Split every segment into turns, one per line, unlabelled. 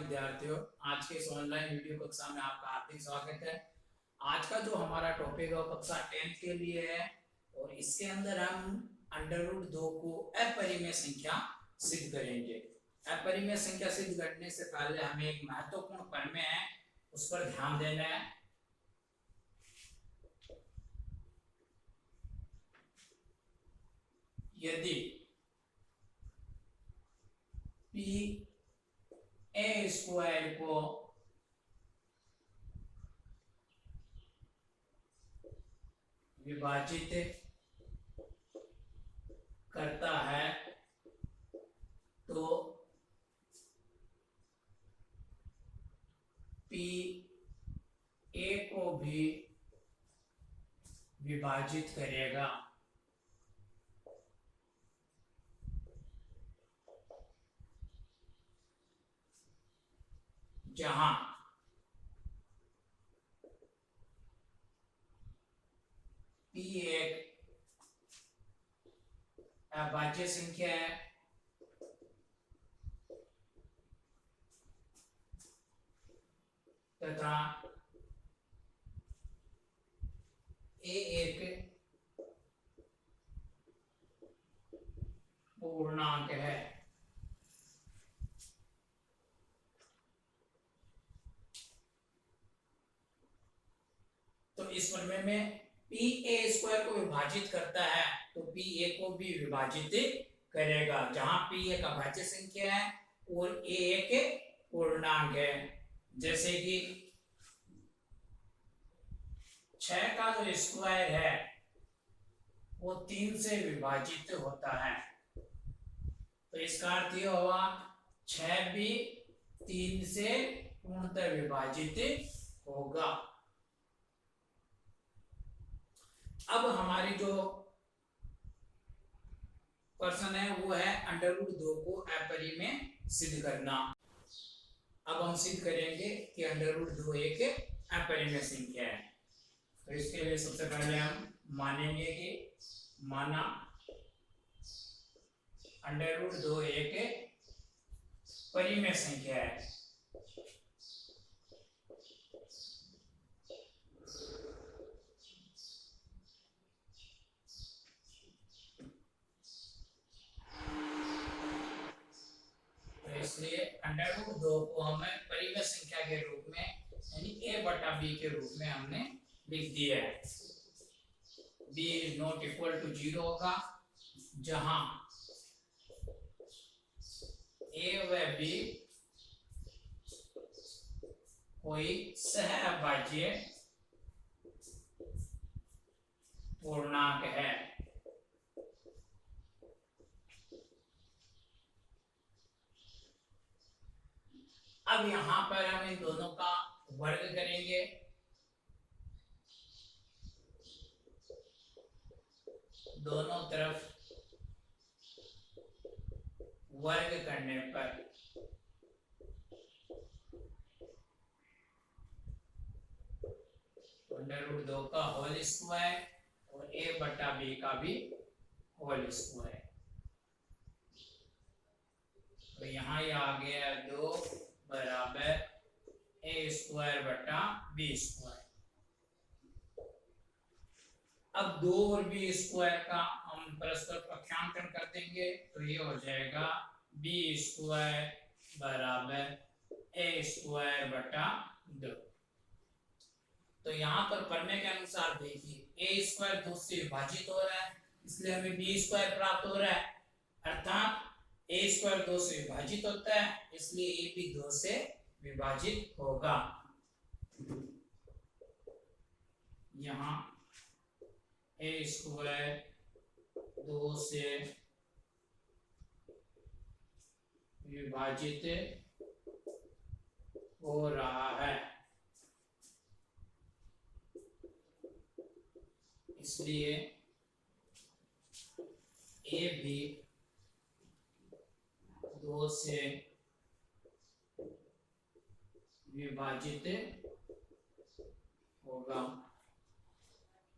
विद्यार्थियों, आज के इस ऑनलाइन वीडियो कक्षा में आपका हार्दिक स्वागत है। आज का जो हमारा टॉपिक है वो कक्षा 10th के लिए है और इसके अंदर हम अंडर रूट 2 को अपरिमेय संख्या सिद्ध करेंगे। अपरिमेय संख्या सिद्ध करने से पहले हमें एक महत्वपूर्ण प्रमेय है उस पर ध्यान देना है। यदि पी ए स्क्वायर को विभाजित करता है तो पी ए को भी विभाजित करेगा। जहां पी एक अभाज्य संख्या है तथा ए एक पूर्णांक है। तो इस प्रमेय में पी ए स्क्वायर को विभाजित करता है तो पी ए को भी विभाजित करेगा, जहां पी एक अभाज्य संख्या है और ए एक पूर्णांक है। जैसे कि 6 का जो स्क्वायर है वो 3 से विभाजित होता है, तो इसका अर्थ यह हुआ 6 भी 3 से पूर्णतः विभाजित होगा। अब हमारी जो प्रश्न है वो है अंडर रूट 2 को अपरिमेय सिद्ध करना। अब हम सिद्ध करेंगे कि अंडर रूट 2 एक अपरिमेय संख्या है। तो इसके लिए सबसे पहले हम मानेंगे कि माना अंडर रूट 2 एक परिमेय संख्या है। इसलिए अंडर रूट 2 को हमें परिमेय संख्या के रूप में यानी a बटा b के रूप में हमने लिख दिया है। b is not equal to 0 होगा, जहां a व b कोई सहअभाज्य पूर्णांक है। अब यहां पर हम इन दोनों का वर्ग करेंगे। दोनों तरफ वर्ग करने पर अंडर रूट 2 का होल स्क्वायर और a बटा b का भी होल स्क्वायर। तो यहाँ ये आ गया 2 बराबर a स्क्वायर बटा b स्क्वायर। अब 2 और b स्क्वायर का हम परस्पर प्रख्यांकन कर देंगे तो ये हो जाएगा b स्क्वायर बराबर a स्क्वायर बटा 2। तो यहाँ पर प्रमेय के अनुसार देखिए a स्क्वायर 2 से विभाजित हो रहा है, इसलिए हमें b स्क्वायर प्राप्त हो रहा है, अर्थात a स्क्वायर 2 से विभाजित होता है इसलिए a भी 2 से विभाजित होगा। यहाँ a स्क्वायर 2 से विभाजित हो रहा है, इसलिए a भी 2 से विभाजित होगा।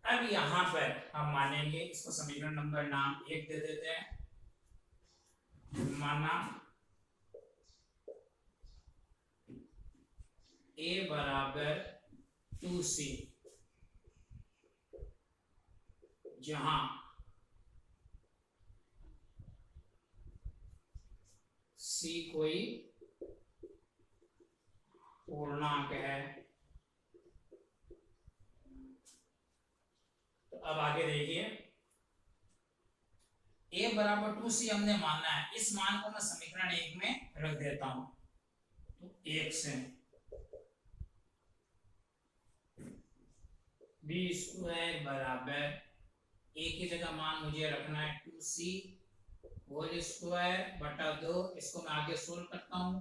अब यहां पर हम मानेंगे, इसको समीकरण नंबर नाम 1 दे देते हैं। माना a बराबर 2c, जहां c कोई पूर्णांक है। तो अब आगे देखिए, a बराबर 2c हमने माना है, इस मान को मैं समीकरण 1 में रख देता हूं। तो 1 से b स्क्वायर बराबर a की जगह मान मुझे रखना है 2c होल स्क्वायर बटा 2, इसको मैं आगे सोल्व करता हूँ।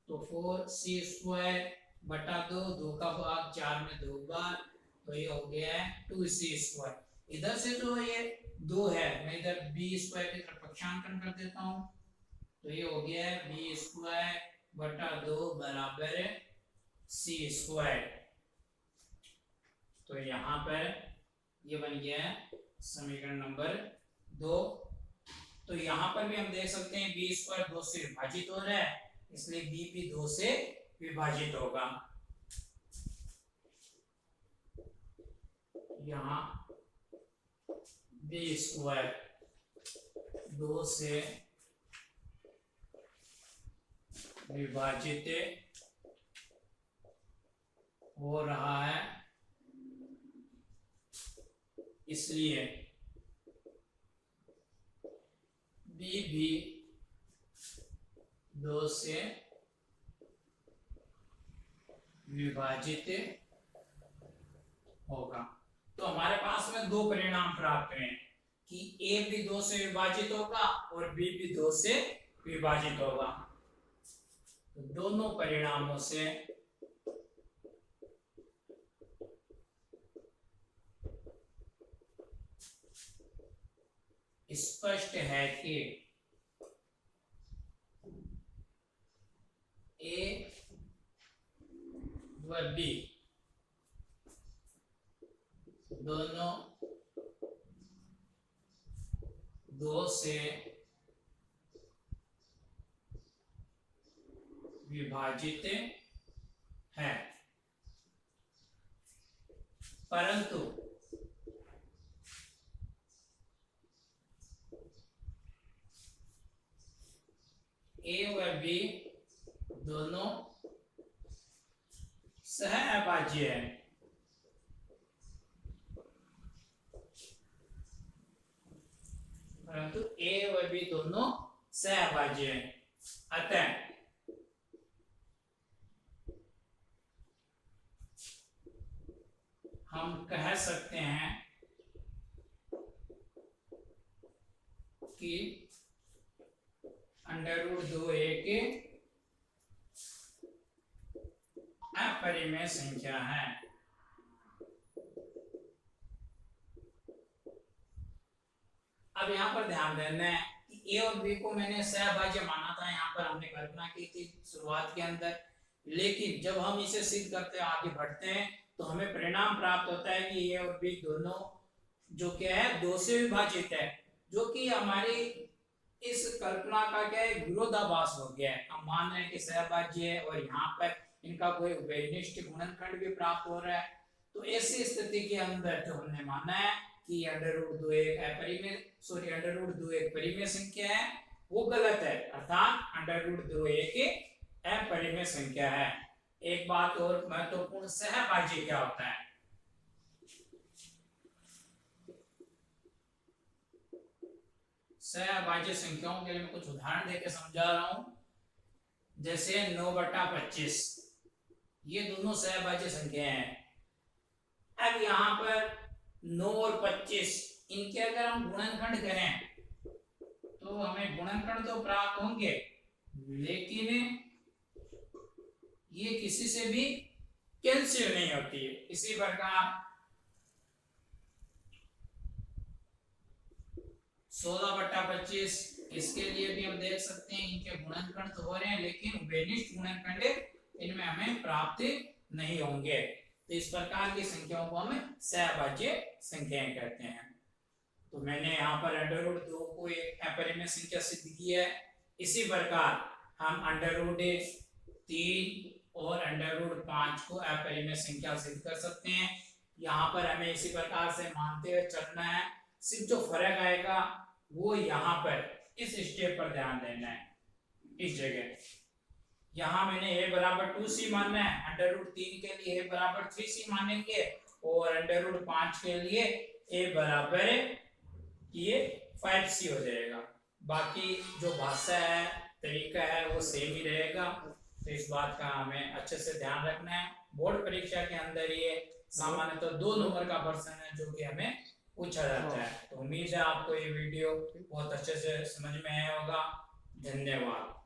तो 4c स्क्वायर बटा 2, 2 का भाग 4 में 2 बार, तो ये हो गया है 2c स्क्वायर। इधर से जो ये 2 है, मैं इधर b स्क्वायर की तरफ पक्षांतरण कर देता हूँ। तो ये हो गया है b स्क्वायर बटा 2 बराबर c स्क्वायर। तो यहाँ पर ये बन गया है समीकरण नंबर 2। तो यहाँ पर भी हम देख सकते हैं b स्क्वायर 2 से विभाजित हो रहा है, इसलिए b भी 2 से विभाजित होगा। यहाँ b स्क्वायर 2 से विभाजित हो रहा है, इसलिए b भी 2 से विभाजित होगा। तो हमारे पास में दो परिणाम प्राप्त हुए कि a भी 2 से विभाजित होगा और b भी 2 से विभाजित होगा। तो दोनों परिणामों से स्पष्ट है कि a व b दोनों 2 से विभाजित है, परंतु a व b दोनों सहअभाज्य है। परंतु a व b दोनों सहअभाज्य है। अतः हम कह सकते हैं कि √2 एक अपरिमेय संख्या है। अब यहाँ पर ध्यान देना है कि a और b को मैंने सहअभाज्य माना था, यहाँ पर हमने कल्पना की थी शुरुआत के अंदर, लेकिन जब हम इसे सिद्ध करते आगे बढ़ते हैं तो हमें परिणाम प्राप्त होता है कि a और b दोनों जो क्या है 2 से विभाजित है, जो कि हमारी इस कल्पना का क्या है विरोधाभास हो गया है। हम मान रहे हैं कि सहअभाज्य है और यहाँ पर इनका कोई उभयनिष्ठ गुणनखंड भी प्राप्त हो रहा है। तो ऐसी स्थिति के अंदर जो हमने माना है कि √2 एक परिमेय संख्या है, वो गलत है, अर्थात √2 एक अपरिमेय संख्या है। एक बात और महत्वपूर्ण, सहअभाज्य क्या होता है? सहअभाज्य संख्याओं के लिए मैं कुछ उदाहरण देकर समझा रहा हूं। जैसे 9/25, ये दोनों सहअभाज्य संख्याएं हैं। अब यहाँ पर 9 और 25 इनके अगर हम गुणनखंड करें तो हमें गुणनखंड तो प्राप्त होंगे, लेकिन ये किसी से भी कैंसिल नहीं होती है। इसी प्रकार 16/25, इसके लिए भी हम देख सकते हैं इनके गुणनखंड तो हो रहे हैं, लेकिन उभयनिष्ठ गुणनखंड इनमें हमें प्राप्त नहीं होंगे। तो इस प्रकार की संख्याओं को हम सहअभाज्य संख्याएं कहते हैं। तो मैंने यहाँ पर √2 को एक अपरिमेय संख्या सिद्ध की है। इसी प्रकार हम √3 और √5 को अपरिमेय संख्या सिद्ध कर सकते हैं। यहाँ पर हमें इसी प्रकार से मानते हुए चलना है। सिर्फ जो फर्क आएगा वो यहाँ पर इस स्टेप पर ध्यान देना है। इस जगह यहाँ मैंने a बराबर 2c मानना है, √3 के लिए a बराबर 3c मानेंगे और √5 के लिए a बराबर ये 5c हो जाएगा। बाकी जो भाषा है, तरीका है, वो सेम ही रहेगा। तो इस बात का हमें अच्छे से ध्यान रखना है। बोर्ड परीक्षा के अंदर ये सामान्यतः तो 2 नंबर का प्रश्न है जो कि हमें पूछा जाता है। तो उम्मीद है आपको ये वीडियो बहुत अच्छे से समझ में आया होगा। धन्यवाद।